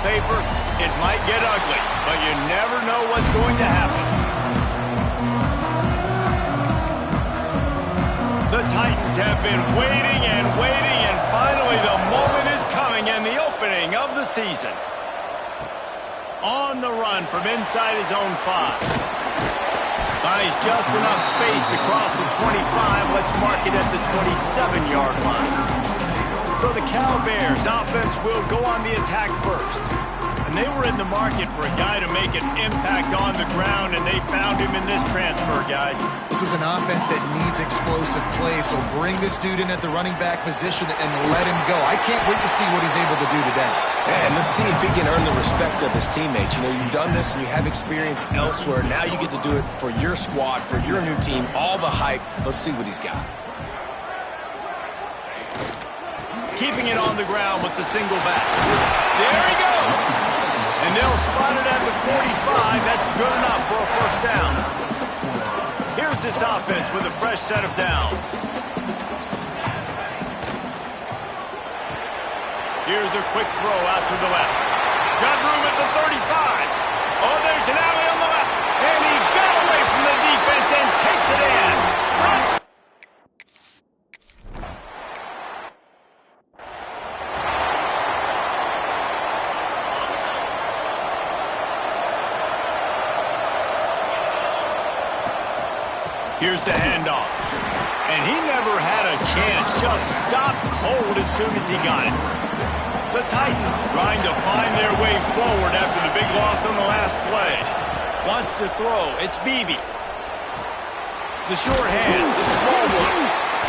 paper, it might get ugly, but you never know what's going to happen. The Titans have been waiting and waiting, and finally the moment is coming and the opening of the season. On the run from inside his own 5. Buys just enough space across the 25. Let's mark it at the 27-yard line. So the Cal Bears offense will go on the attack first. And they were in the market for a guy to make an impact on the ground, and they found him in this transfer, guys. This was an offense that needs explosive play, so bring this dude in at the running back position and let him go. I can't wait to see what he's able to do today. And let's see if he can earn the respect of his teammates. You know, you've done this and you have experience elsewhere. Now you get to do it for your squad, for your new team, all the hype. Let's see what he's got. Keeping it on the ground with the single back. There he goes! And they'll spot it at the 45. That's good enough for a first down. Here's this offense with a fresh set of downs. Here's a quick throw out to the left. Got room at the 35. Oh, there's an alley on the left. And he got away from the defense and takes it in. Touchdown! Here's the handoff. And he never had a chance. Just stopped cold as soon as he got it. The Titans trying to find their way forward after the big loss on the last play. Wants to throw. It's Beebe. The short hands. It's Smallwood.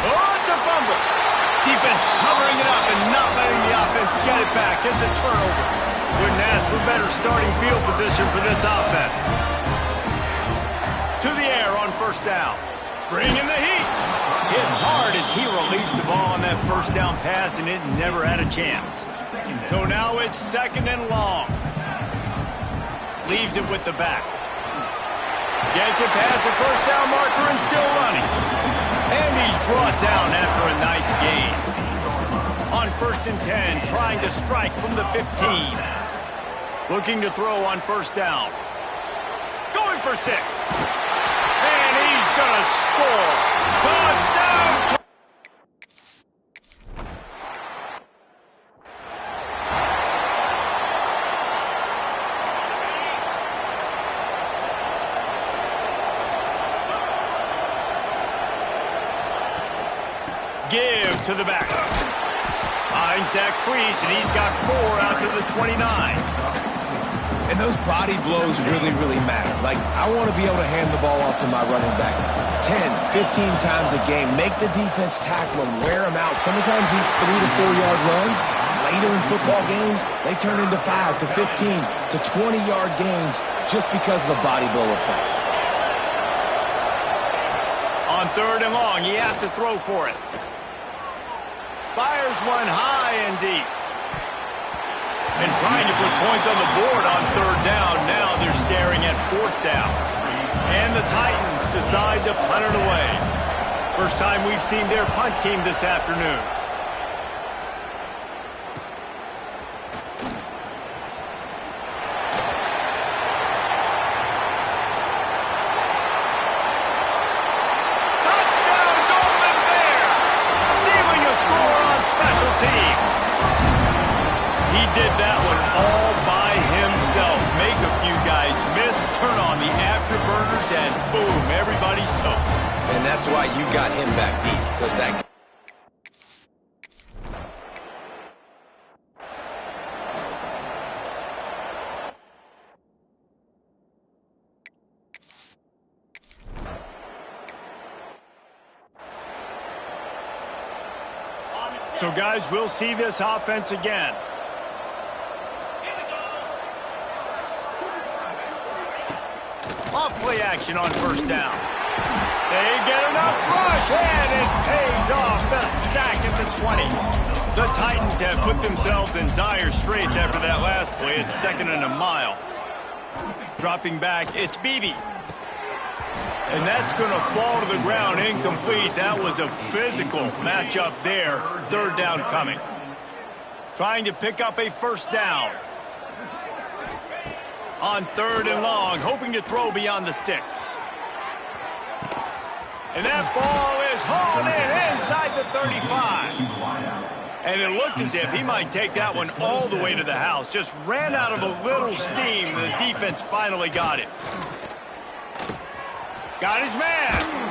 Oh, it's a fumble. Defense covering it up and not letting the offense get it back. It's a turnover. Couldn't ask for better starting field position for this offense. To the air on first down. Bringing the heat. Hit hard as he released the ball on that first down pass, and it never had a chance. So now it's second and long. Leaves it with the back. Gets it past the first down marker and still running. And he's brought down after a nice gain. On first and 10, trying to strike from the 15. Looking to throw on first down. Going for 6. And he's going to score. Touchdown! Give to the back. Finds that crease, and he's got 4 out to the 29. And those body blows really, really matter. Like, I want to be able to hand the ball off to my running back 10, 15 times a game. Make the defense tackle him, wear him out. Sometimes these 3 to 4 yard runs, later in football games, they turn into 5 to 15 to 20 yard gains just because of the body blow effect. On third and long, he has to throw for it. Fires one high and deep. And trying to put points on the board on third down. Now they're staring at fourth down. And the Titans decide to punt it away. First time we've seen their punt team this afternoon. Touchdown, Golden Bears! Stealing a score on special teams. He did that one all by himself. Make a few guys miss, turn on the afterburners, and boom, everybody's toast. And that's why you got him back deep, because that... So, guys, we'll see this offense again. Off-play action on first down. They get enough rush, and it pays off. The sack at the 20. The Titans have put themselves in dire straits after that last play. It's second and a mile. Dropping back, it's Beebe. And that's going to fall to the ground incomplete. That was a physical matchup there. Third down coming. Trying to pick up a first down. On 3rd and long, hoping to throw beyond the sticks. And that ball is hauled in inside the 35. And it looked as if he might take that one all the way to the house. Just ran out of a little steam. The defense finally got it. Got his man.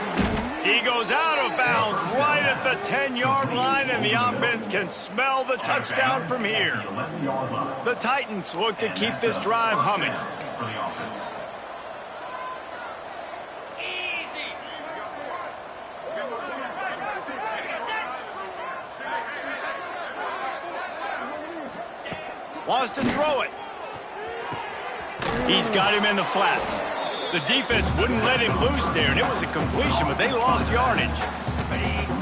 He goes out of bounds right at the 10-yard line, and the offense can smell the touchdown from here. The Titans look to keep this drive humming. Wants to throw it. He's got him in the flat. The defense wouldn't let him loose there, and it was a completion, but they lost yardage.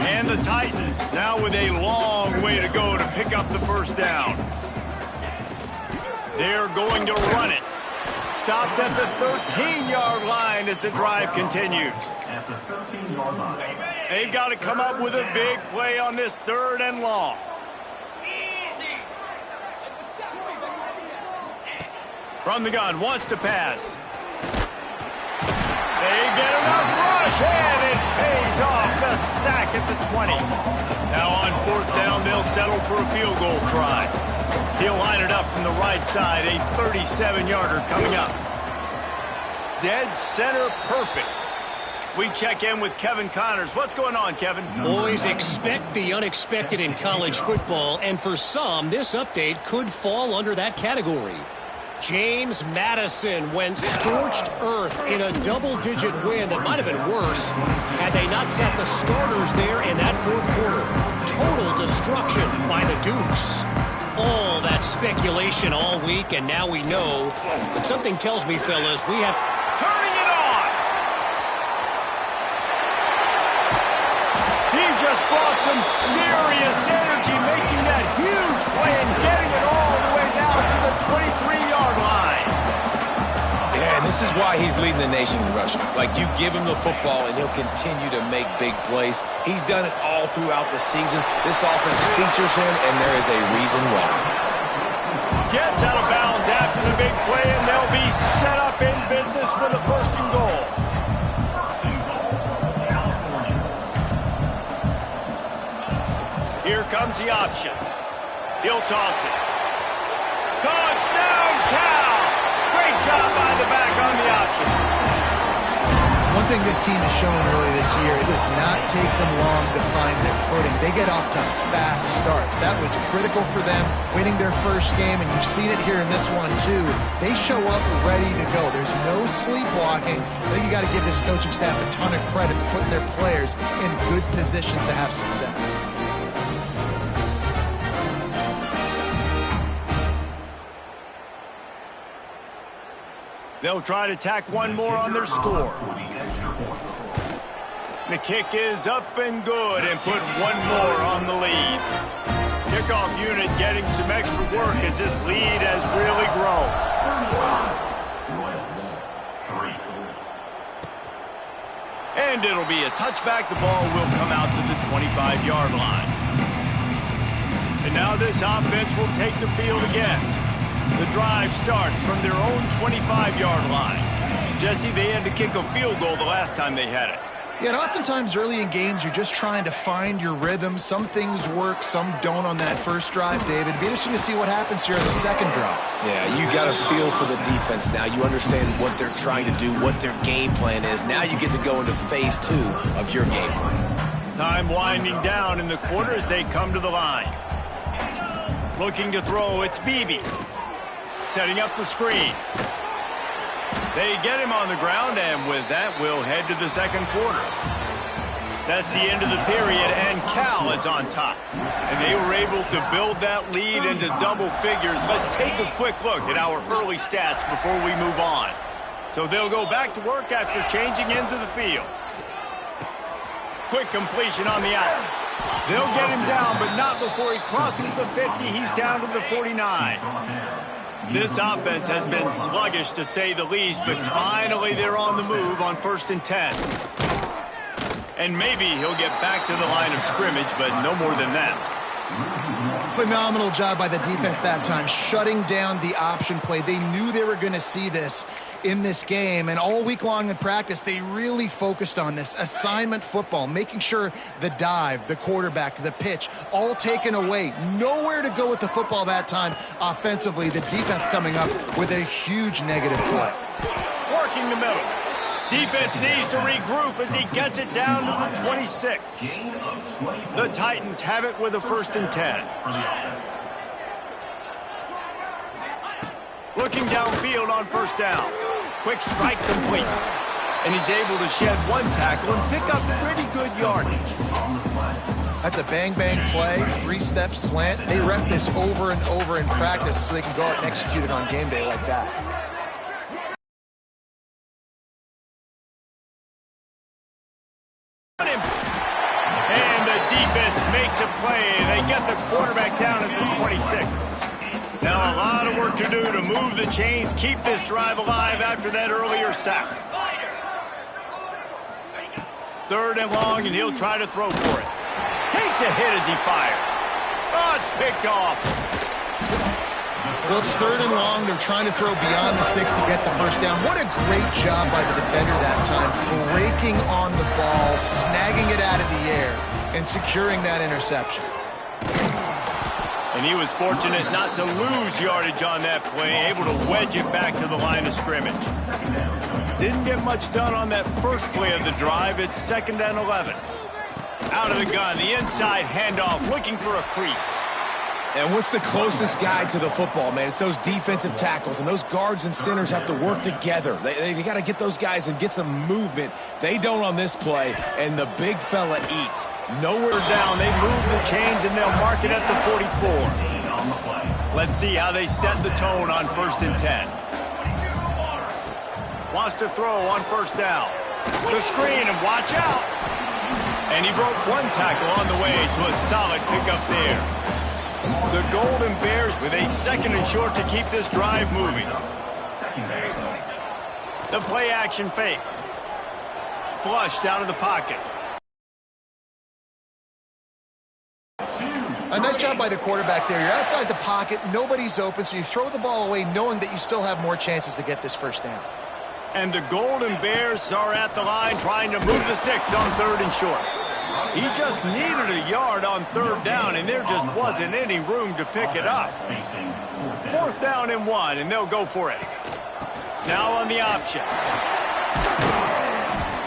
And the Titans now with a long way to go to pick up the first down. They're going to run it. Stopped at the 13-yard line as the drive continues. They've got to come up with a big play on this 3rd and long. From the gun, wants to pass. They get enough rush, and it pays off. The sack at the 20. Now on 4th down, they'll settle for a field goal try. He'll line it up from the right side, a 37-yarder coming up. Dead center perfect. We check in with Kevin Connors. What's going on, Kevin? Boys, expect the unexpected in college football, and for some, this update could fall under that category. James Madison went scorched earth in a double-digit win that might have been worse had they not sat the starters there in that 4th quarter. Total destruction by the Dukes. All that speculation all week, and now we know. But something tells me, fellas, we have... Turning it on! He just brought some serious energy, making that huge play and getting it all the way down to the 23-yard line. Yeah, and this is why he's leading the nation in rushing. Like, you give him the football, and he'll continue to make big plays. He's done it all throughout the season. This offense features him, and there is a reason why. Gets out of bounds after the big play, and they'll be set up in business with a 1st and goal. Here comes the option. He'll toss it. Touchdown, Cal! Great job by the back on the option. One thing this team has shown early this year, it does not take them long to find their footing. They get off to fast starts. That was critical for them, winning their first game, and you've seen it here in this one too. They show up ready to go. There's no sleepwalking. I think you got to give this coaching staff a ton of credit for putting their players in good positions to have success. They'll try to tack one more on their score. The kick is up and good, and put one more on the lead. Kickoff unit getting some extra work as this lead has really grown. And it'll be a touchback. The ball will come out to the 25-yard line. And now this offense will take the field again. The drive starts from their own 25-yard line. Jesse, they had to kick a field goal the last time they had it. Yeah, and oftentimes early in games, you're just trying to find your rhythm. Some things work, some don't on that first drive, David. It'd be interesting to see what happens here in the second drive. Yeah, you got a feel for the defense now. You understand what they're trying to do, what their game plan is. Now you get to go into phase 2 of your game plan. Time winding down in the quarter as they come to the line. Looking to throw, it's Beebe. Setting up the screen. They get him on the ground, and with that, we'll head to the second quarter. That's the end of the period, and Cal is on top. And they were able to build that lead into double figures. Let's take a quick look at our early stats before we move on. So they'll go back to work after changing into the field. Quick completion on the out. They'll get him down, but not before he crosses the 50. He's down to the 49. This offense has been sluggish, to say the least, but finally they're on the move on 1st and 10. And maybe he'll get back to the line of scrimmage, but no more than that. Phenomenal job by the defense that time, shutting down the option play. They knew they were going to see this in this game, and all week long in practice, they really focused on this assignment football, making sure the dive, the quarterback, the pitch, all taken away. Nowhere to go with the football that time offensively. The defense coming up with a huge negative play. Working the middle. Defense needs to regroup as he gets it down to the 26. The Titans have it with a 1st and 10. Looking downfield on 1st down. Quick strike complete. And he's able to shed 1 tackle and pick up pretty good yardage. That's a bang-bang play, 3-step slant. They rep this over and over in practice so they can go out and execute it on game day like that. And the defense makes a play. They get the quarterback down at the 26. Now a lot of work to do to move the chains, keep this drive alive after that earlier sack. 3rd and long, and he'll try to throw for it. Takes a hit as he fires. Oh, it's picked off. Well, it's 3rd and long. They're trying to throw beyond the sticks to get the 1st down. What a great job by the defender that time, breaking on the ball, snagging it out of the air, and securing that interception. And he was fortunate not to lose yardage on that play, able to wedge it back to the line of scrimmage. Didn't get much done on that first play of the drive. It's 2nd and 11. Out of the gun, the inside handoff, looking for a crease. And what's the closest guy to the football, man? It's those defensive tackles, and those guards and centers have to work together. They got to get those guys and get some movement. They don't on this play, and the big fella eats. Nowhere down, they move the chains, and they'll mark it at the 44. Let's see how they set the tone on 1st and 10. Wants to throw on 1st down. The screen, and watch out. And he broke 1 tackle on the way to a solid pickup there. The Golden Bears with a 2nd and short to keep this drive moving. The play action fake. Flushed out of the pocket. A nice job by the quarterback there. You're outside the pocket, nobody's open, so you throw the ball away knowing that you still have more chances to get this 1st down. And the Golden Bears are at the line trying to move the sticks on 3rd and short. He just needed a yard on 3rd down, and there just wasn't any room to pick it up. 4th down and 1, and they'll go for it. Now on the option.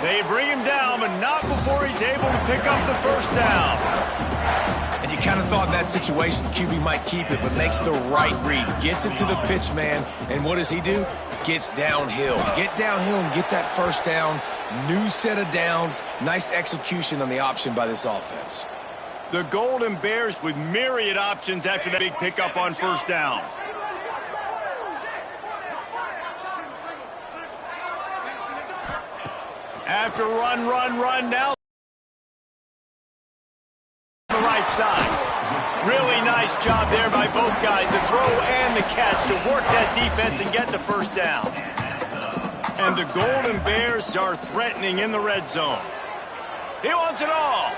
They bring him down, but not before he's able to pick up the 1st down. And you kind of thought in that situation QB might keep it, but makes the right read. Gets it to the pitch man, and what does he do? Gets downhill. Get downhill and get that 1st down. New set of downs. Nice execution on the option by this offense. The Golden Bears with myriad options after that big pickup on 1st down. After run, now the right side. Really nice job there by both guys, the throw and the catch to work that defense and get the 1st down. And the Golden Bears are threatening in the red zone. He wants it all.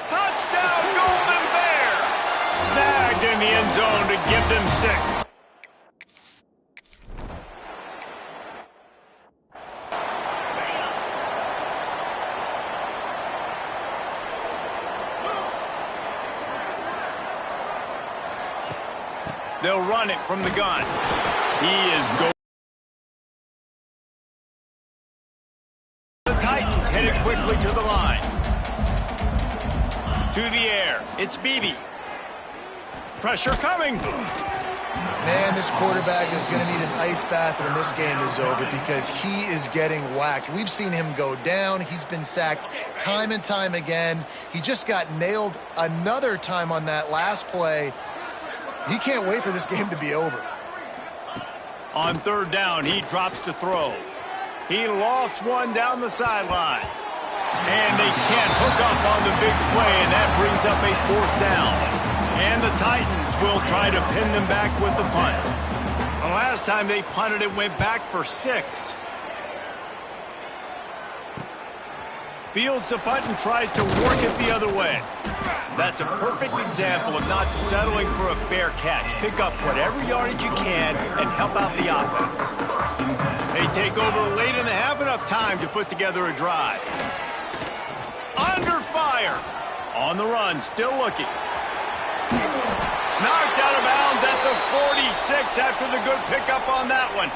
Touchdown, Golden Bears! Snagged in the end zone to give them 6. They'll run it from the gun. He is going. The Titans headed quickly to the line. To the air. It's Beebe. Pressure coming. Man, this quarterback is going to need an ice bath when this game is over because he is getting whacked. We've seen him go down. He's been sacked time and time again. He just got nailed another time on that last play. He can't wait for this game to be over. On 3rd down, he drops to throw. He lofts one down the sideline. And they can't hook up on the big play, and that brings up a 4th down. And the Titans will try to pin them back with the punt. The last time they punted, it went back for 6. Fields the punt and tries to work it the other way. That's a perfect example of not settling for a fair catch. Pick up whatever yardage you can and help out the offense. They take over late in the half, enough time to put together a drive. Under fire. On the run, still looking. Knocked out of bounds at the 46 after the good pickup on that one.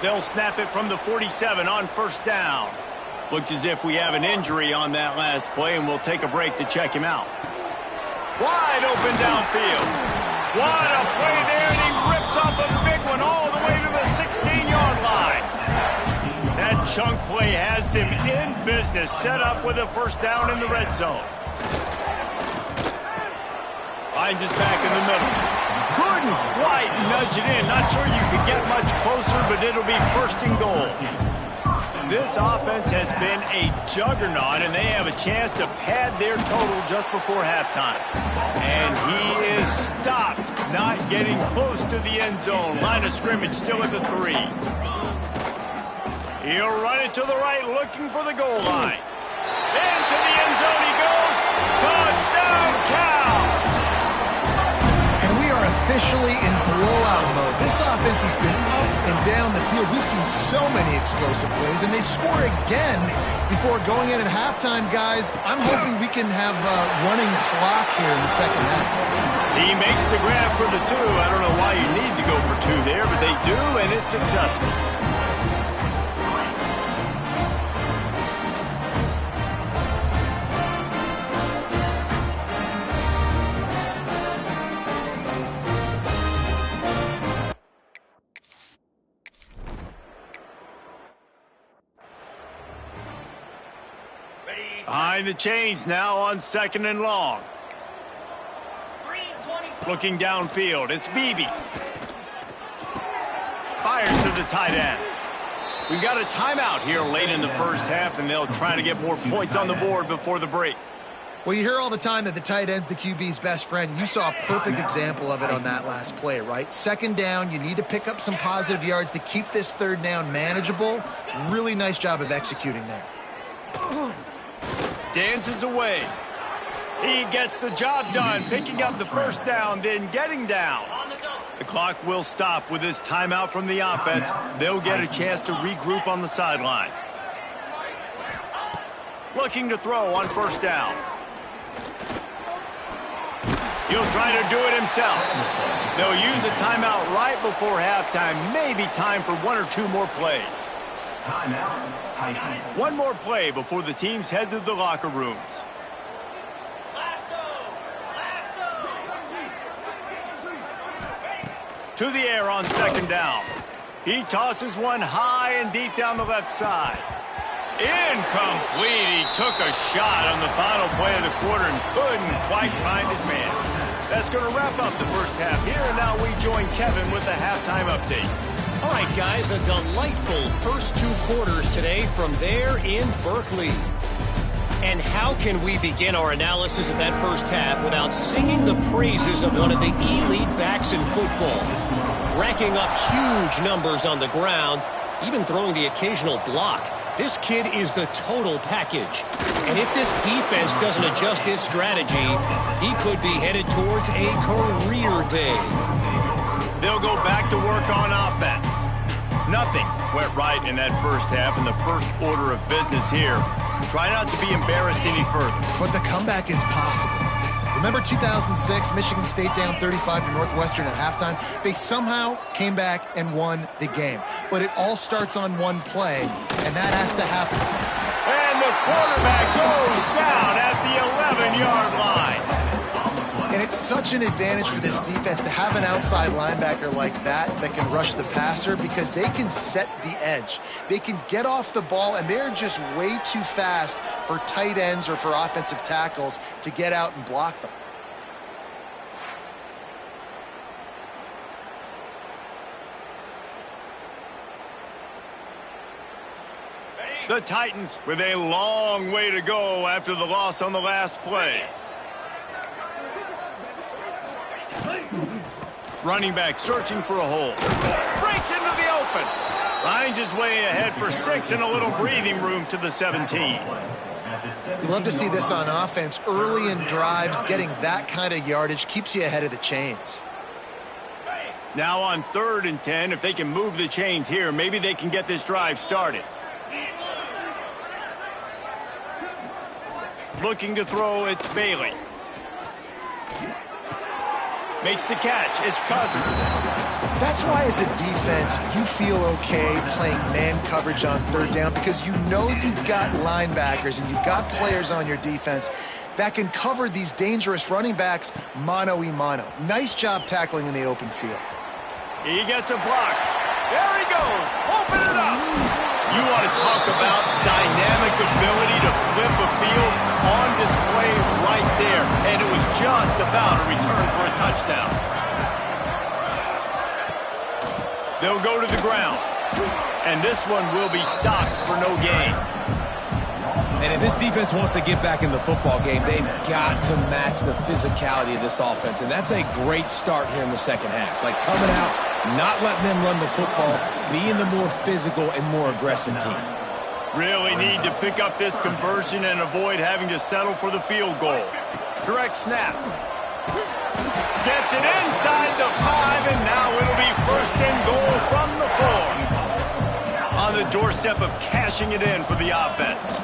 They'll snap it from the 47 on first down. Looks as if we have an injury on that last play, and we'll take a break to check him out. Wide open downfield. What a play there, and he rips off a big one all the way to the 16-yard line. That chunk play has them in business, set up with a first down in the red zone. Finds us back in the middle. Couldn't quite nudge it in. Not sure you could get much closer, but it'll be first and goal. This offense has been a juggernaut, and they have a chance to pad their total just before halftime. And he is stopped, not getting close to the end zone. Line of scrimmage still at the 3. He'll run it to the right, looking for the goal line. Into the end zone he goes. Touchdown, Cal! And we are officially in blowout mode. This offense has been up and down the field. We've seen so many explosive plays, and they score again before going in at halftime, guys. I'm hoping we can have a running clock here in the second half. He makes the grab for the 2. I don't know why you need to go for 2 there, but they do, and it's successful. Behind the chains now on 2nd and long. Looking downfield, it's Beebe. Fires to the tight end. We've got a timeout here late in the first half, and they'll try to get more points on the board before the break. Well, you hear all the time that the tight end's the QB's best friend. You saw a perfect example of it on that last play, right? Second down, you need to pick up some positive yards to keep this third down manageable. Really nice job of executing there. Dances away. He gets the job done, picking up the first down, then getting down. The clock will stop with this timeout from the offense. They'll get a chance to regroup on the sideline. Looking to throw on first down. He'll try to do it himself. They'll use a timeout right before halftime. Maybe time for 1 or 2 more plays. One more play before the teams head to the locker rooms. To the air on second down. He tosses one high and deep down the left side. Incomplete. He took a shot on the final play of the quarter and couldn't quite find his man. That's going to wrap up the first half here, and now we join Kevin with the halftime update. All right, guys, a delightful first 2 quarters today from there in Berkeley. And how can we begin our analysis of that first half without singing the praises of one of the elite backs in football? Racking up huge numbers on the ground, even throwing the occasional block. This kid is the total package. And if this defense doesn't adjust its strategy, he could be headed towards a career day. They'll go back to work on offense. Nothing went right in that first half, and the first order of business here. Try not to be embarrassed any further. But the comeback is possible. Remember 2006, Michigan State down 35 to Northwestern at halftime? They somehow came back and won the game. But it all starts on one play, and that has to happen. And the quarterback goes down at the 11-yard line. And it's such an advantage for this defense to have an outside linebacker like that can rush the passer, because they can set the edge. They can get off the ball, and they're just way too fast for tight ends or for offensive tackles to get out and block them. The Titans with a long way to go after the loss on the last play. Running back searching for a hole. Breaks into the open. Finds his way ahead for 6 and a little breathing room to the 17. You love to see this on offense. Early in drives, getting that kind of yardage keeps you ahead of the chains. Now on 3rd and 10, if they can move the chains here, maybe they can get this drive started. Looking to throw, it's Bailey. Makes the catch, it's Cousins. That's why as a defense, you feel okay playing man coverage on 3rd down because you know you've got linebackers and you've got players on your defense that can cover these dangerous running backs mano-a-mano. Nice job tackling in the open field. He gets a block. There he goes. Open it up. You want to talk about dynamic ability to flip a field on display right there. And it was just about a return for a touchdown. They'll go to the ground. And this one will be stopped for no gain. And if this defense wants to get back in the football game, they've got to match the physicality of this offense. And that's a great start here in the second half. Like coming out, not letting them run the football, being the more physical and more aggressive team. Really need to pick up this conversion and avoid having to settle for the field goal. Direct snap. Gets it inside the 5, and now it'll be 1st and goal from the 4. On the doorstep of cashing it in for the offense.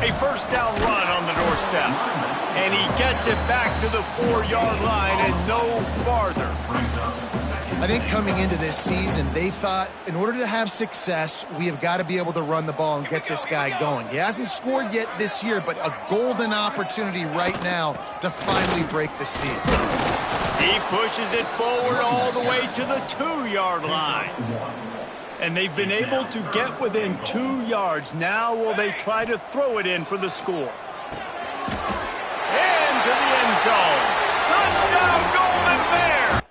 A 1st down run on the doorstep. And he gets it back to the 4-yard line and no farther. I think coming into this season, they thought in order to have success, we have got to be able to run the ball and get this guy going. He hasn't scored yet this year, but a golden opportunity right now to finally break the seal. He pushes it forward all the way to the 2-yard line. And they've been able to get within 2 yards. Now will they try to throw it in for the score? Into the end zone. Touchdown, Golden Bear!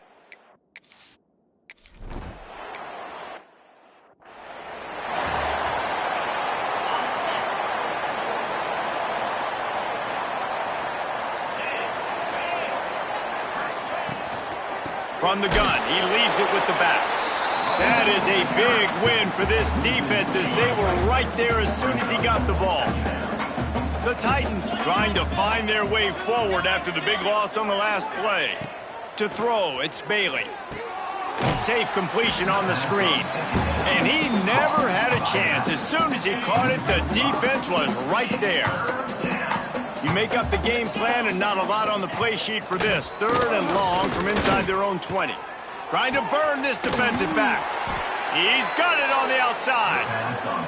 From the gun, he leaves it with the back. That is a big win for this defense as they were right there as soon as he got the ball. The Titans trying to find their way forward after the big loss on the last play. To throw, it's Bailey. Safe completion on the screen. And he never had a chance. As soon as he caught it, the defense was right there. You make up the game plan and not a lot on the play sheet for this. 3rd and long from inside their own 20. Trying to burn this defensive back. He's got it on the outside.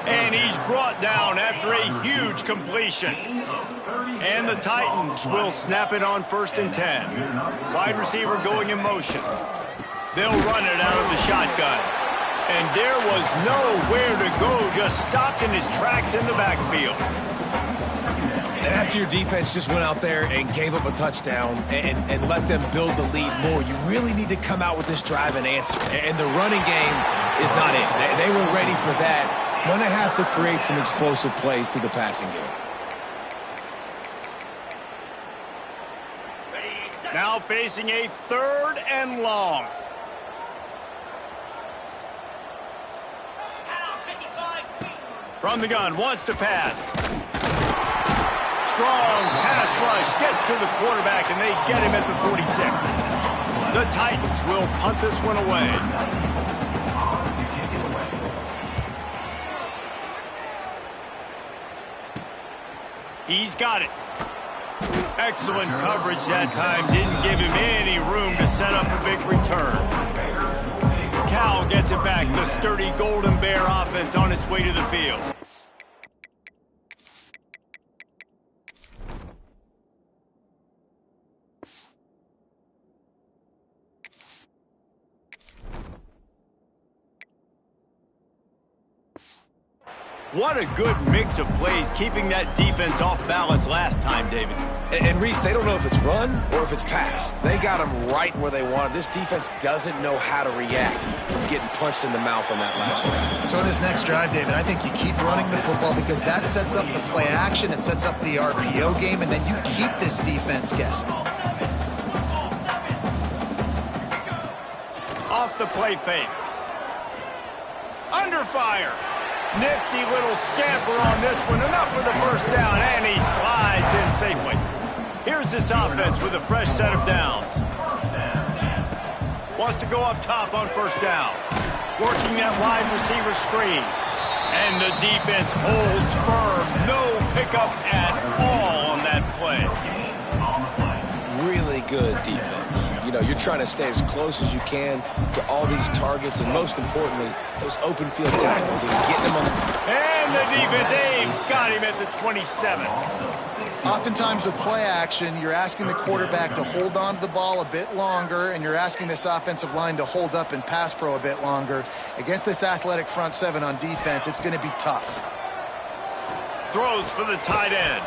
And he's brought down after a huge completion. And the Titans will snap it on 1st and 10. Wide receiver going in motion. They'll run it out of the shotgun. And there was nowhere to go, just stopped in his tracks in the backfield. And after your defense just went out there and gave up a touchdown and let them build the lead more, you really need to come out with this drive and answer. And the running game is not it. They were ready for that. Going to have to create some explosive plays through the passing game. Now facing a 3rd and long. From the gun, wants to pass. Strong pass rush, gets to the quarterback, and they get him at the 46. The Titans will punt this one away. He's got it. Excellent coverage that time. Didn't give him any room to set up a big return. Cal gets it back. The sturdy Golden Bear offense on its way to the field. What a good mix of plays, keeping that defense off balance last time, David. And Reese, they don't know if it's run or if it's pass. They got them right where they want it. This defense doesn't know how to react from getting punched in the mouth on that last drive. So in this next drive, David, I think you keep running the football because that sets up the play action, it sets up the RPO game, and then you keep this defense guessing. Off the play fake. Under fire. Nifty little scamper on this one. Enough for the first down, and he slides in safely. Here's this offense with a fresh set of downs. Wants to go up top on first down. Working that wide receiver screen. And the defense holds firm. No pickup at all on that play. Really good defense. You know, you're trying to stay as close as you can to all these targets, and most importantly, those open field tackles and getting them on the... And the defense got him at the 27. Oftentimes with play action, you're asking the quarterback to hold on to the ball a bit longer, and you're asking this offensive line to hold up in pass pro a bit longer. Against this athletic front seven on defense, it's going to be tough. Throws for the tight end.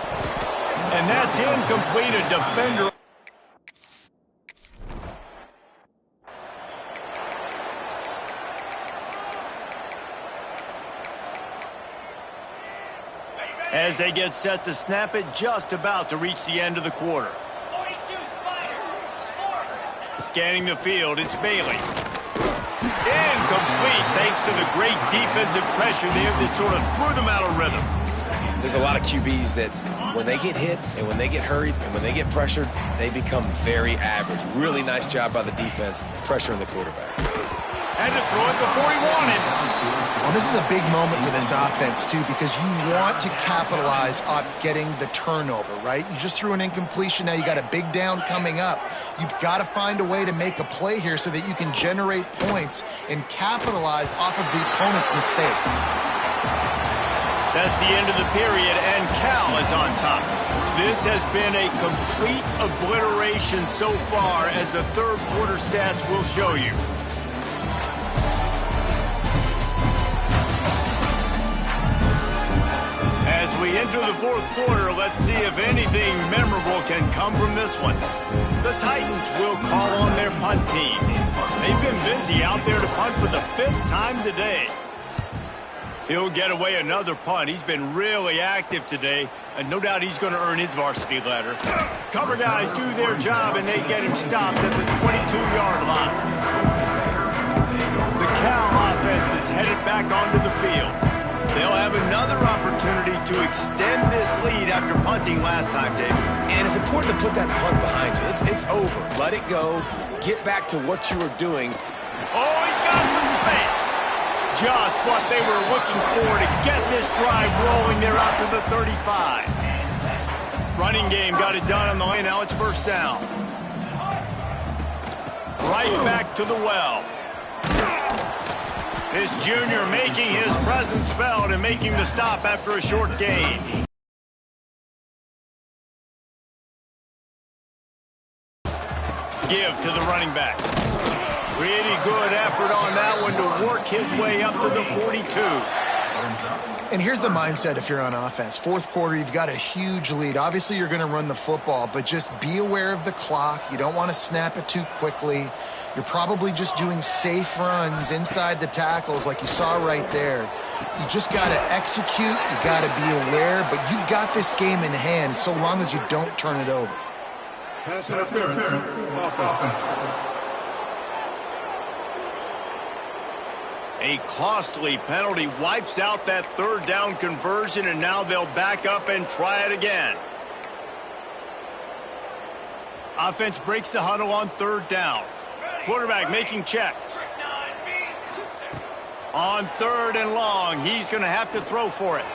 And that's incomplete. A defender. As they get set to snap it, just about to reach the end of the quarter. Scanning the field, it's Bailey. Incomplete, thanks to the great defensive pressure there that sort of threw them out of rhythm. There's a lot of QBs that when they get hit and when they get hurried and when they get pressured, they become very average. Really nice job by the defense pressuring the quarterback. Had to throw it before he wanted. Well, this is a big moment for this offense, too, because you want to capitalize off getting the turnover, right? You just threw an incompletion. Now you got a big down coming up. You've got to find a way to make a play here so that you can generate points and capitalize off of the opponent's mistake. That's the end of the period, and Cal is on top. This has been a complete obliteration so far, as the third quarter stats will show you. As we enter the fourth quarter, let's see if anything memorable can come from this one. The Titans will call on their punt team. They've been busy out there to punt for the 5th time today. He'll get away another punt. He's been really active today, and no doubt he's going to earn his varsity letter. Cover guys do their job, and they get him stopped at the 22-yard line. The Cal offense is headed back onto the field. They'll have another opportunity to extend this lead after punting last time, David. And it's important to put that punt behind you. It's over. Let it go. Get back to what you were doing. Oh, he's got some space. Just what they were looking for to get this drive rolling. They're out to the 35. Running game got it done on the lane. Now it's first down. Right back to the well. This junior making his presence felt and making the stop after a short gain. Give to the running back. Pretty good effort on that one to work his way up to the 42. And here's the mindset if you're on offense. Fourth quarter, you've got a huge lead. Obviously, you're going to run the football, but just be aware of the clock. You don't want to snap it too quickly. You're probably just doing safe runs inside the tackles like you saw right there. You just got to execute. You got to be aware, but you've got this game in hand so long as you don't turn it over. Pass interference, offense. A costly penalty wipes out that third down conversion, and now they'll back up and try it again. Offense breaks the huddle on third down. Quarterback making checks. On third and long, he's going to have to throw for it.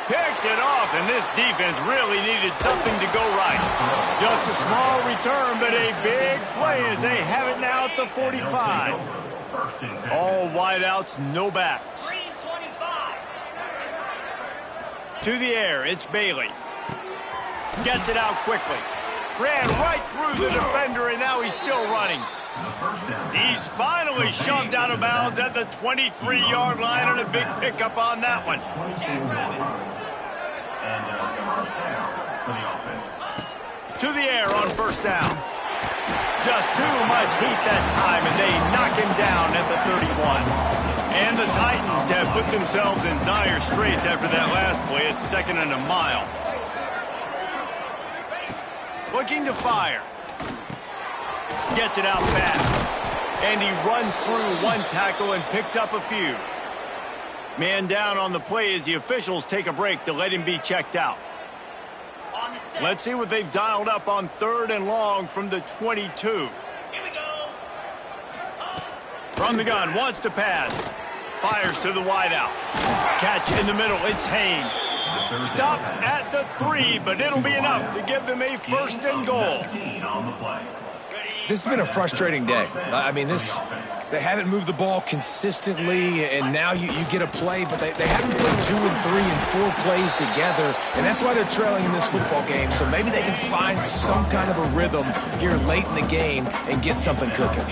Picked it off, and this defense really needed something to go right. Just a small return, but a big play as they have it now at the 45. All wideouts, no backs. To the air, it's Bailey. Gets it out quickly. Ran right through the defender, and now he's still running. He's finally shoved out of bounds at the 23-yard line, and a big pickup on that one. To the air on first down. Just too much heat that time, and they knock him down at the 31. And the Titans have put themselves in dire straits after that last play. It's 2nd and a mile. Looking to fire. Gets it out fast. And he runs through one tackle and picks up a few. Man down on the play as the officials take a break to let him be checked out. Let's see what they've dialed up on 3rd and long from the 22. Here we go. From the gun, wants to pass. Fires to the wideout. Catch in the middle, it's Haynes. Stopped at the 3, but it'll be enough to give them a 1st and goal. This has been a frustrating day. I mean, they haven't moved the ball consistently, and now you get a play, but they haven't put 2 and 3 and 4 plays together, and that's why they're trailing in this football game. So maybe they can find some kind of a rhythm here late in the game and get something cooking.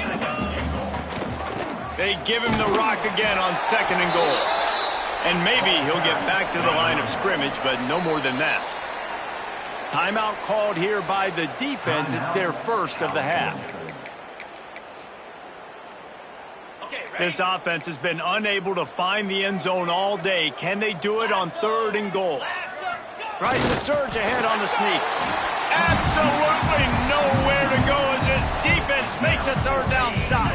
They give him the rock again on 2nd and goal. And maybe he'll get back to the line of scrimmage, but no more than that. Timeout called here by the defense. It's their 1st of the half. This offense has been unable to find the end zone all day. Can they do it on 3rd and goal? Tries to surge ahead on the sneak. Absolutely nowhere to go as this defense makes a 3rd down stop.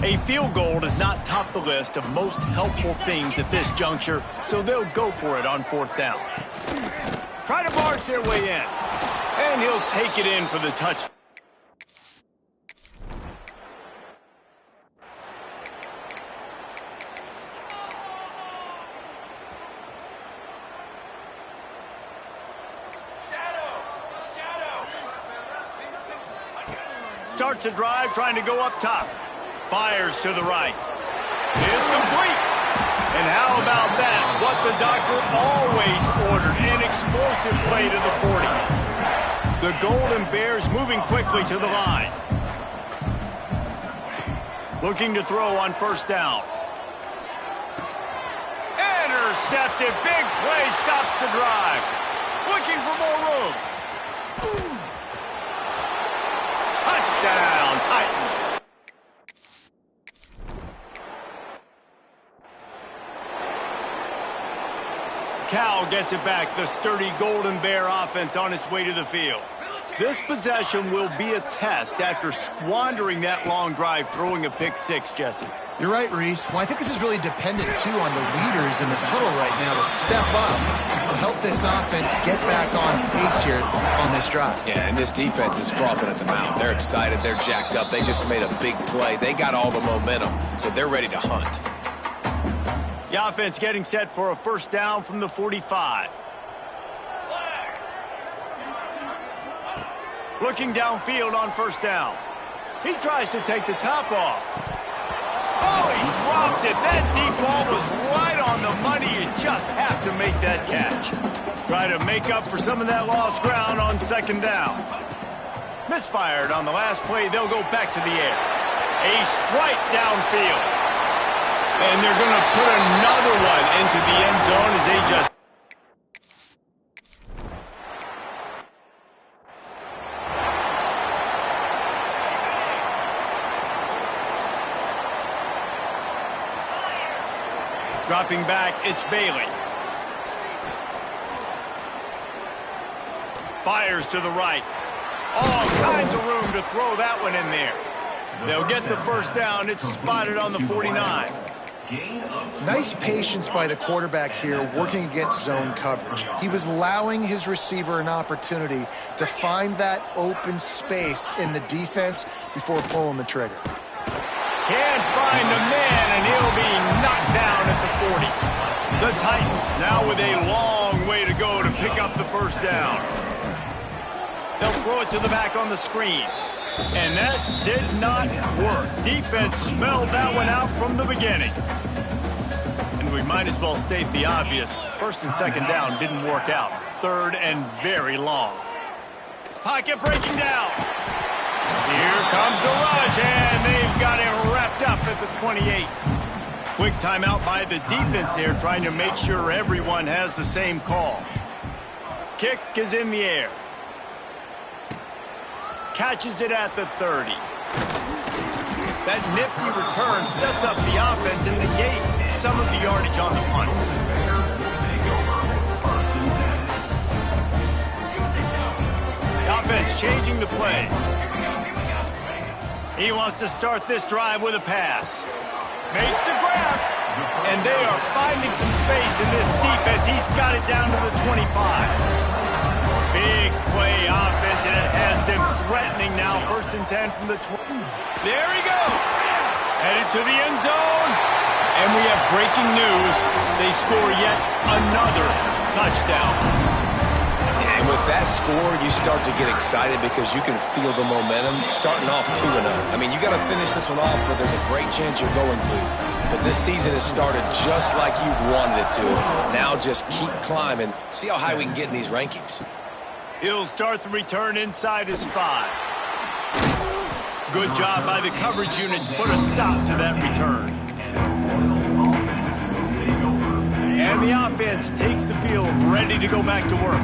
A field goal does not top the list of most helpful things at this juncture, so they'll go for it on 4th down. Try to barge their way in, and he'll take it in for the touchdown. Starts a drive, trying to go up top. Fires to the right. It's complete. And how about that? What the doctor always ordered, an explosive play to the 40. The Golden Bears moving quickly to the line. Looking to throw on 1st down. Intercepted. Big play stops the drive. Looking for more room. Touchdown, Titans. Cal gets it back. The sturdy Golden Bear offense on its way to the field. This possession will be a test after squandering that long drive, throwing a pick 6, Jesse. You're right, Reese. Well, I think this is really dependent, too, on the leaders in this huddle right now to step up and help this offense get back on pace here on this drive. Yeah, and this defense is frothing at the mouth. They're excited. They're jacked up. They just made a big play. They got all the momentum, so they're ready to hunt. The offense getting set for a 1st down from the 45. Looking downfield on 1st down. He tries to take the top off. Oh, he dropped it. That deep ball was right on the money. You just have to make that catch. Try to make up for some of that lost ground on 2nd down. Misfired on the last play. They'll go back to the air. A strike downfield. And they're going to put another one into the end zone as they just... Dropping back, it's Bailey. Fires to the right. All kinds of room to throw that one in there. They'll get the 1st down. It's spotted on the 49. Nice patience by the quarterback here working against zone coverage. He was allowing his receiver an opportunity to find that open space in the defense before pulling the trigger. Can't find a man, and he'll be knocked down at the 40. The Titans now with a long way to go to pick up the 1st down. They'll throw it to the back on the screen. And that did not work. Defense smelled that one out from the beginning. And we might as well state the obvious. 1st and 2nd down didn't work out. 3rd and very long. Pocket breaking down. Here comes the rush, and they've got him wrapped up at the 28. Quick timeout by the defense there, trying to make sure everyone has the same call. Kick is in the air. Catches it at the 30. That nifty return sets up the offense and negates some of the yardage on the punt. The offense changing the play. He wants to start this drive with a pass. Makes the grab. And they are finding some space in this defense. He's got it down to the 25. Big play offense, and it has them threatening now. 1st and 10 from the 20. There he goes. Headed to the end zone. And we have breaking news. They score yet another touchdown. And with that score, you start to get excited because you can feel the momentum starting off 2-0. I mean, you got to finish this one off, but there's a great chance you're going to. But this season has started just like you've wanted it to. Now just keep climbing. See how high we can get in these rankings. He'll start the return inside his 5. Good job by the coverage unit to put a stop to that return. And the offense takes the field ready to go back to work.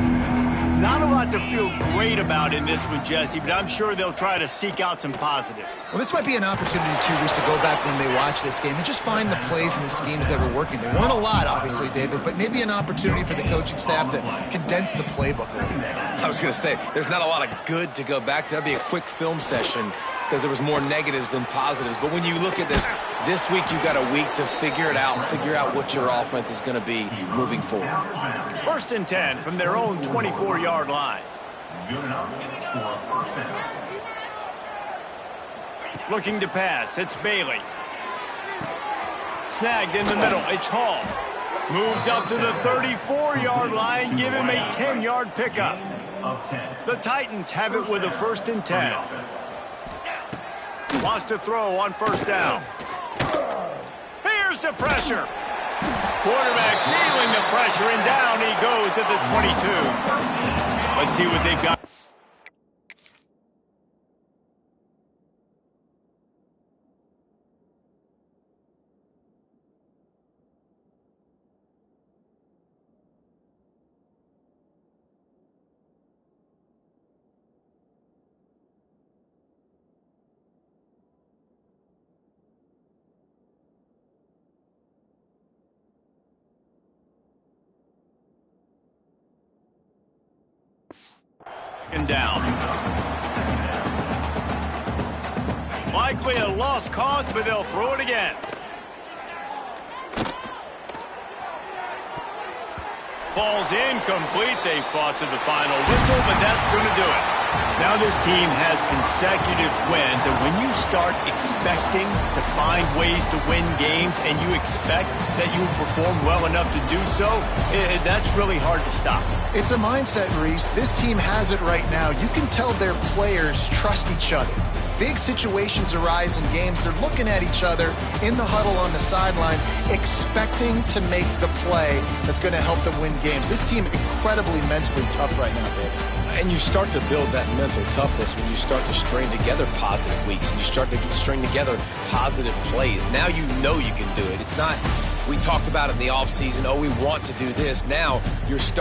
Not a lot to feel great about in this one, Jesse, but I'm sure they'll try to seek out some positives. Well, this might be an opportunity, too, Reese, to go back when they watch this game and just find the plays and the schemes that were working. There weren't a lot, obviously, David, but maybe an opportunity for the coaching staff to condense the playbook a little bit. I was going to say, there's not a lot of good to go back to. That'd be a quick film session because there was more negatives than positives. But when you look at this week you've got a week to figure it out, figure out what your offense is going to be moving forward. 1st and 10 from their own 24-yard line. Looking to pass, it's Bailey. Snagged in the middle, it's Hall. Moves up to the 34-yard line, give him a 10-yard pickup. The Titans have it with a 1st and 10. Wants to throw on 1st down. Here's the pressure. Quarterback feeling the pressure, and down he goes at the 22. Let's see what they've got. And down. Likely a lost cause, but they'll throw it again. Falls incomplete. They fought to the final whistle, but that's going to do it. Now this team has consecutive wins, and when you start expecting to find ways to win games and you expect that you will perform well enough to do so, that's really hard to stop. It's a mindset, Reese. This team has it right now. You can tell their players trust each other. Big situations arise in games. They're looking at each other in the huddle on the sideline, expecting to make the play that's going to help them win games. This team incredibly mentally tough right now, David. And you start to build that mental toughness when you start to string together positive weeks and you start to string together positive plays. Now you know you can do it. It's not, we talked about it in the offseason, oh, we want to do this. Now you're starting